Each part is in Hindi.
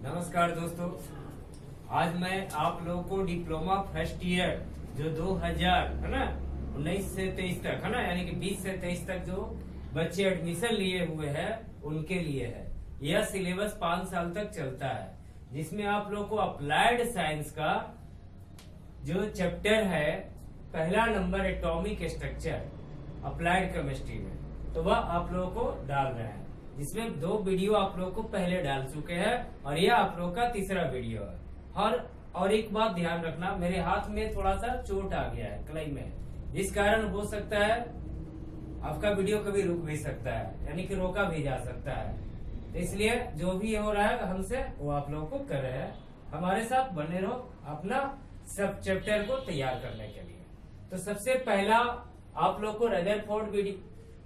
नमस्कार दोस्तों, आज मैं आप लोगों को डिप्लोमा फर्स्ट ईयर जो 2000 है ना 19 से 23 तक है ना, यानी कि 20 से 23 तक जो बच्चे एडमिशन लिए हुए हैं उनके लिए है। यह सिलेबस 5 साल तक चलता है, जिसमें आप लोग को अप्लाइड साइंस का जो चैप्टर है, पहला number atomic structure applied chemistry में, तो वह आप लोगों को डाल रहे हैं, जिसमें 2 वीडियो आप लोग को पहले डाल चुके हैं और यह आप लोग का तीसरा वीडियो है। और एक बात ध्यान रखना, मेरे हाथ में थोड़ा सा चोट आ गया है कलाई में, जिस कारण हो सकता है आपका वीडियो कभी रुक भी सकता है, यानी कि रोका भी जा सकता है। तो इसलिए जो भी हो रहा है हमसे वो आप लोगों को कर रहे हैं। हमारे साथ बने रहो अपना सब चैप्टर को तैयार करने के लिए। तो सबसे पहला आप लोग को रदरफोर्ड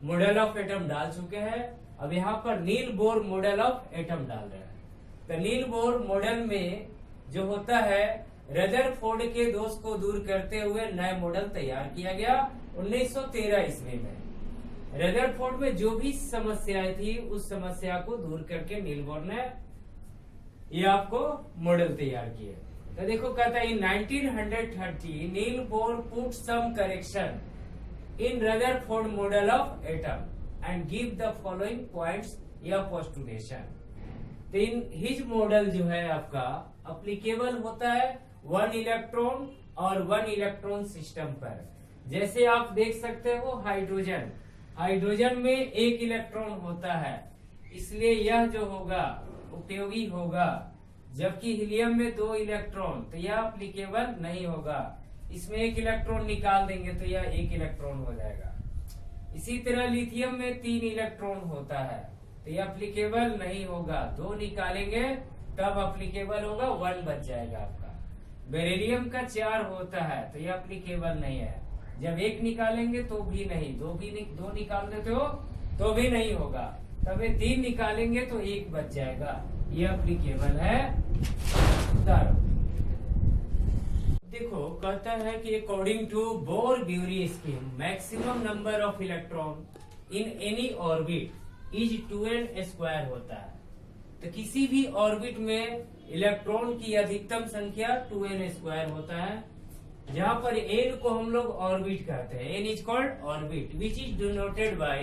मॉडल ऑफ एटम डाल चुके हैं। अब यहाँ पर Niels Bohr model of atom डाल रहे हैं। तो नील बोर मॉडल में जो होता है, रदरफोर्ड के दोष को दूर करते हुए नया मॉडल तैयार किया गया 1913 ईस्वी में। रदरफोर्ड में जो भी समस्याएं थी उस समस्या को दूर करके नील बोर ने ये आपको मॉडल तैयार किए। तो देखो कहता है, in 1930 Niels Bohr put some correction in Rutherford model of atom and give the following points या postulation। तो इन हिज मॉडल जो है आपका अप्लीकेबल होता है 1 इलेक्ट्रॉन और 1 इलेक्ट्रॉन सिस्टम पर। जैसे आप देख सकते हो हाइड्रोजन में 1 इलेक्ट्रॉन होता है, इसलिए यह जो होगा उपयोगी होगा, जबकि हीलियम में 2 इलेक्ट्रॉन, तो यह अप्लीकेबल नहीं होगा। इसमें 1 इलेक्ट्रॉन निकाल देंगे तो यह 1 इलेक्ट्रॉन हो जाएगा। इसी तरह लिथियम में 3 इलेक्ट्रॉन होता है, तो ये अप्लीकेबल नहीं होगा। 2 निकालेंगे तब अप्लीकेबल होगा, 1 बच जाएगा आपका। बेरिलियम का 4 होता है, तो ये अप्लीकेबल नहीं है। जब 1 निकालेंगे तो भी नहीं, 2 निकाल देते हो तो भी नहीं होगा। तब ये 3 निकालेंगे तो 1 बच जाएगा, ये अप्लीकेबल है। देखो कहता है कि according to Bohr Bury scheme maximum number of electron in any orbit is 2n² होता है। तो किसी भी ऑर्बिट में इलेक्ट्रॉन की अधिकतम संख्या 2n² होता है, जहां पर n को हम लोग ऑर्बिट कहते हैं। n is called orbit which is denoted by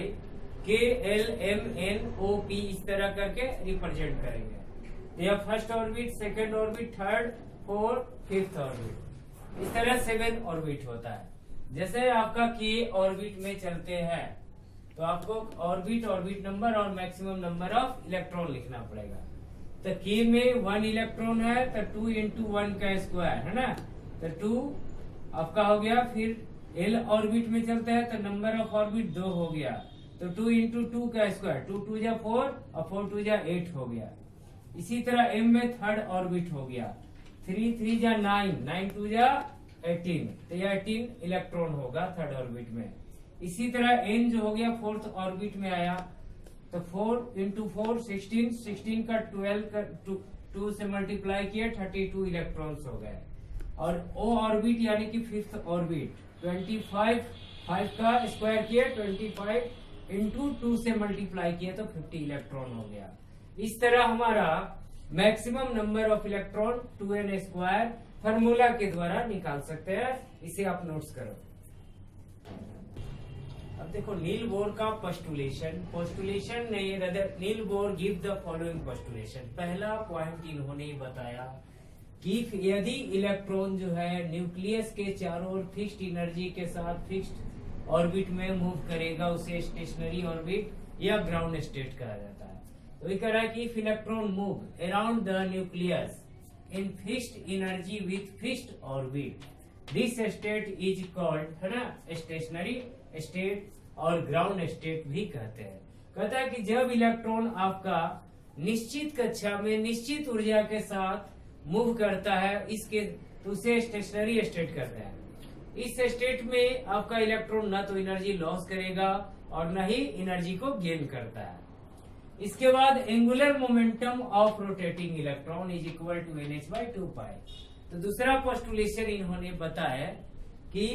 KLMNOP, इस तरह करके रिप्रेजेंट करेंगे। यह first orbit, second orbit, third, fourth, fifth orbit, इस तरह 7 ऑर्बिट होता है। जैसे आपका K ऑर्बिट में चलते हैं तो आपको ऑर्बिट नंबर और मैक्सिमम नंबर ऑफ इलेक्ट्रॉन लिखना पड़ेगा। तो K में 1 इलेक्ट्रॉन है तो 2 × 1 का स्क्वायर है ना, तो 2 आपका हो गया। फिर L ऑर्बिट में चलता है तो नंबर ऑफ ऑर्बिट 2 हो गया, तो 2 × 2 का स्क्वायर, 2 × 2 = 4 और 4 × 2 = 8 हो गया। इसी तरह M में 3rd ऑर्बिट हो गया, 3 × 3 = 9, 9 × 2 = 18, तो यह 18 इलेक्ट्रॉन होगा 3rd ऑर्बिट में। इसी तरह N जो हो गया 4th ऑर्बिट में आया, तो 4 × 4 16, 16 का 12 का 2 से मल्टीप्लाई किया, 32 इलेक्ट्रॉन्स हो गए। और O ऑर्बिट यानी कि 5th ऑर्बिट 25, 5 का स्क्वायर किया, 25 × 2 से मल्टीप्लाई किया तो 50 इलेक्ट्रॉन हो गया। इस तरह हमारा maximum number of electron 2n² formula के द्वारा निकाल सकते हैं। इसे आप नोट्स करो। अब देखो नील बोर का पोस्टुलेशन नहीं, Niels Bohr give the following पोस्टुलेशन। पहला पॉइंट इन्होंने बताया कि यदि इलेक्ट्रॉन जो है न्यूक्लियस के चारों ओर फिक्स्ड एनर्जी के साथ फिक्स्ड ऑर्बिट में मूव करेगा, उसे स्टेशनरी ऑर्बिट या ग्राउंड स्टेट कहा जाता है। तो ये कह रहा है कि if electron move around the nucleus in fixed energy with fixed orbit, this state is called, है ना, स्टेशनरी स्टेट और ग्राउंड स्टेट भी कहते हैं। कहता है कि जब इलेक्ट्रॉन आपका निश्चित कक्षा में निश्चित ऊर्जा के साथ मूव करता है, इसके तो उसे स्टेशनरी स्टेट कहते हैं। इस स्टेट में आपका इलेक्ट्रॉन न तो एनर्जी लॉस करेगा और न ही एनर्जी को गेन करता है। इसके बाद angular momentum of rotating electron is equal to NH/2π। तो दूसरा पोस्टुलेशन इन्होंने बताया कि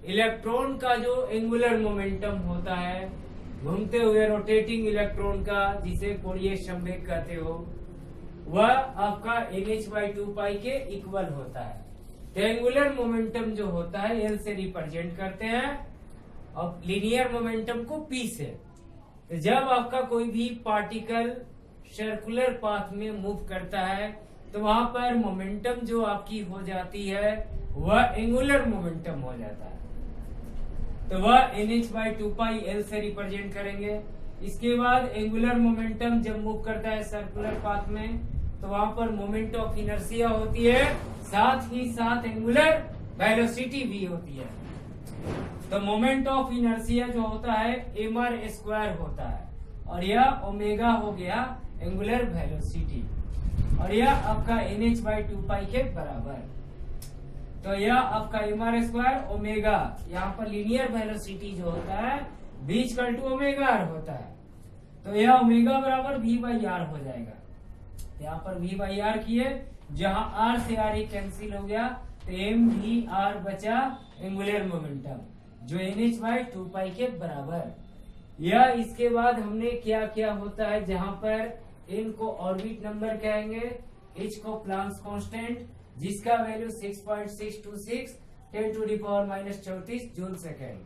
इलेक्ट्रॉन का जो एंगुलर मोमेंटम होता है घूमते हुए रोटेटिंग इलेक्ट्रॉन का, जिसे कोणीय संवेग कहते हो, वह आपका NH/2 के इक्वल होता है। तो एंगुलर मोमेंटम जो होता है L से रिप्रेजेंट करते हैं और लीनियर मोमेंटम को P से। तो जब आपका कोई भी पार्टिकल सर्कुलर पाथ में मूव करता है तो वहां पर मोमेंटम जो आपकी हो जाती है वह एंगुलर मोमेंटम हो जाता है। तो वह NH/2 L से रिप्रेजेंट करेंगे। इसके बाद एंगुलर मोमेंटम जब मूव करता है सर्कुलर पाथ में तो वहां पर मोमेंट ऑफ इनर्शिया होती है, साथ ही साथ एंगुलर वेलोसिटी भी होती है। तो मोमेंट ऑफ इनर्शिया जो होता है mr² होता है और यह ओमेगा हो गया एंगुलर वेलोसिटी और यह आपका NH/2 के बराबर। तो यह आपका mr² ओमेगा, यहाँ पर लीनियर वेलोसिटी जो होता है v=ओमेगा होता है। तो यह ओमेगा बराबर v/r हो जाएगा। तो यहाँ पर v/r किए, जहां r से r ही कैंसिल हो गया तो mvr बचा एंगुलर मोमेंटम जो NH/2 के बराबर। यह इसके बाद हमने क्या क्या होता है, जहां पर n को ऑर्बिट नंबर कहेंगे, h को प्लांक्स कांस्टेंट जिसका वैल्यू 6.626 10⁻⁻34 जूल सेकेंड।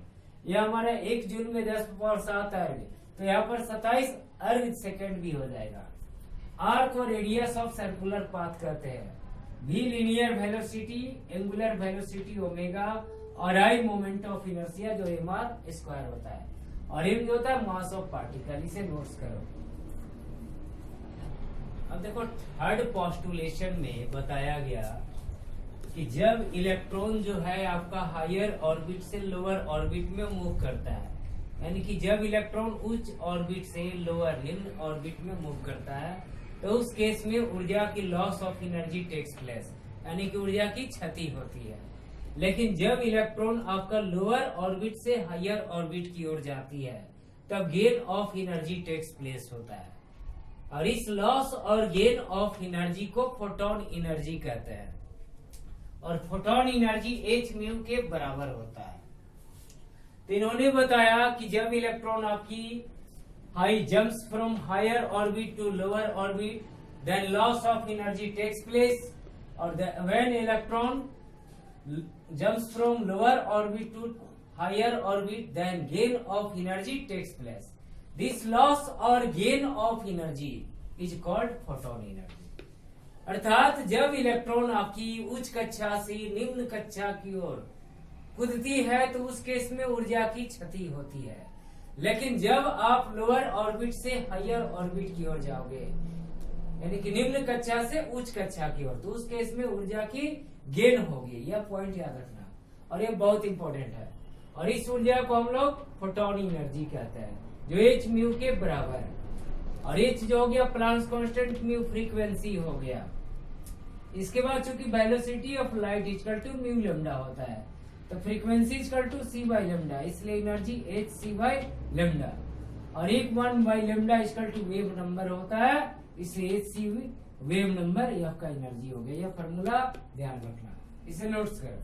यह हमारा 1 जूल में 10⁻7 अर्ग, तो यहाँ पर 27 अर्ग सेकेंड भी हो जाएगा। r को रेडियस ऑफ सर्कुलर पाथ कहते हैं, v linear velocity, angular velocity omega और i मोमेंट ऑफ इनर्शिया जो mr² होता है और m जो होता है मास ऑफ पार्टिकल। इसे नोट्स करो। अब देखो थर्ड पोस्टुलेशन में बताया गया कि जब इलेक्ट्रॉन जो है आपका हायर ऑर्बिट से लोअर ऑर्बिट में मूव करता है, यानी कि जब इलेक्ट्रॉन उच्च ऑर्बिट से लोअर निम्न ऑर्बिट में मूव करता है तो उस केस में ऊर्जा की loss of energy takes place, यानी कि ऊर्जा की क्षति होती है। लेकिन जब इलेक्ट्रॉन आपका लोअर ऑर्बिट से हायर ऑर्बिट की ओर जाती है तब gain of energy takes place होता है और इस लॉस और गेन ऑफ एनर्जी को फोटोन एनर्जी कहते हैं और फोटोन एनर्जी hν के बराबर होता है। तो इन्होंने बताया कि जब इलेक्ट्रॉन आपकी high jumps from higher orbit to lower orbit then loss of energy takes place और when electron jumps from lower orbit to higher orbit then gain of energy takes place. This loss और gain of energy is called photon energy. अर्थात जब इलेक्ट्रॉन आपकी उच्च कक्षा से निम्न कक्षा की ओर कूदती है तो उस केस में ऊर्जा की क्षति होती है। लेकिन जब आप लोअर ऑर्बिट से हायर ऑर्बिट की ओर जाओगे, यानी कि निम्न कक्षा से उच्च कक्षा की ओर, तो उस केस में ऊर्जा की गेन होगी। यह पॉइंट याद रखना और यह बहुत इंपॉर्टेंट है। और इस ऊर्जा को हम लोग फोटोन एनर्जी कहते हैं जो hν के बराबर है। और h जो हो गया प्लांक्स कांस्टेंट, म्यू फ्रीक्वेंसी हो गया। इसके बाद चूंकि velocity of light equal to mu lambda होता है तो फ्रीक्वेंसी इक्वल टू c/λ, इसलिए एनर्जी hc/λ और 1/λ इक्वल टू वेव नंबर होता है, इसलिए hc वेव नंबर यह आपका एनर्जी हो गया। यह फॉर्मूला ध्यान रखना, इसे नोट्स करो।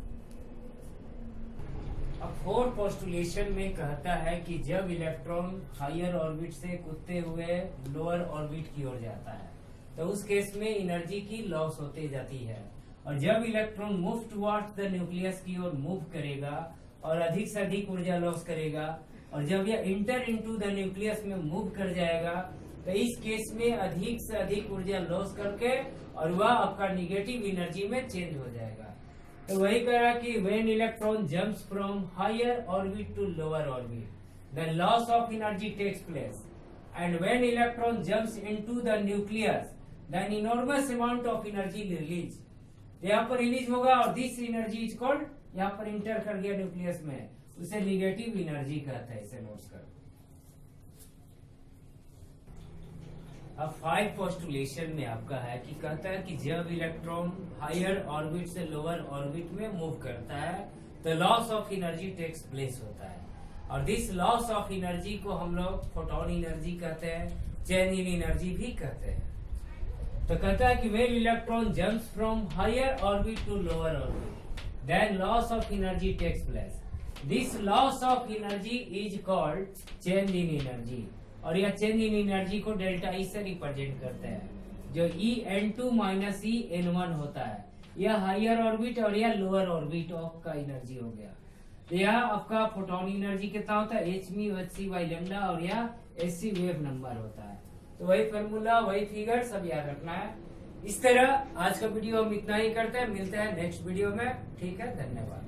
अब फोर्थ पोस्टुलेशन में कहता है कि जब इलेक्ट्रॉन हायर ऑर्बिट से कूदते हुए लोअर ऑर्बिट की ओर जाता है तो उस केस में एनर्जी की लॉस होते जाती है और जब electron move towards the nucleus की ओर मूव करेगा और अधिक से अधिक ऊर्जा लॉस करेगा और जब यह इंटर इनटू द न्यूक्लियस में मूव कर जाएगा तो इस केस में अधिक से अधिक ऊर्जा लॉस करके और वह आपका निगेटिव एनर्जी में चेंज हो जाएगा। तो वही कहा कि when electron jumps from higher orbit to lower orbit the loss of energy takes place and when electron jumps into the nucleus then enormous amount of energy release. यहाँ पर रिलीज होगा और दिस एनर्जी इज कॉल्ड, यहाँ पर इंटर कर गया न्यूक्लियस में, उसे निगेटिव एनर्जी कहते हैं। इसे नोट्स करो। अब 5 पोस्टुलेशन में आपका है कि कहता है कि जब इलेक्ट्रॉन हायर ऑर्बिट से लोअर ऑर्बिट में मूव करता है तो loss of energy takes place होता है और दिस लॉस ऑफ एनर्जी को हम लोग फोटोन एनर्जी कहते हैं, चेंज इन एनर्जी भी कहते हैं। तो कहता है कि when electron jumps from higher orbit to lower orbit then loss of energy takes place. This loss of energy is called change in energy और यह चेंज इन एनर्जी को डेल्टा ई से रिप्रेजेंट करते हैं जो En2 माइनस En1 होता है, यह हायर ऑर्बिट और यह लोअर ऑर्बिट ऑफ का एनर्जी हो गया। तो यह आपका फोटोन एनर्जी कितना होता है, hc/λ, और यह एससी वेव नंबर होता है। तो वही फॉर्मूला, वही फिगर सब याद रखना है। इस तरह आज का वीडियो हम इतना ही करते हैं, मिलते हैं नेक्स्ट वीडियो में। ठीक है, धन्यवाद।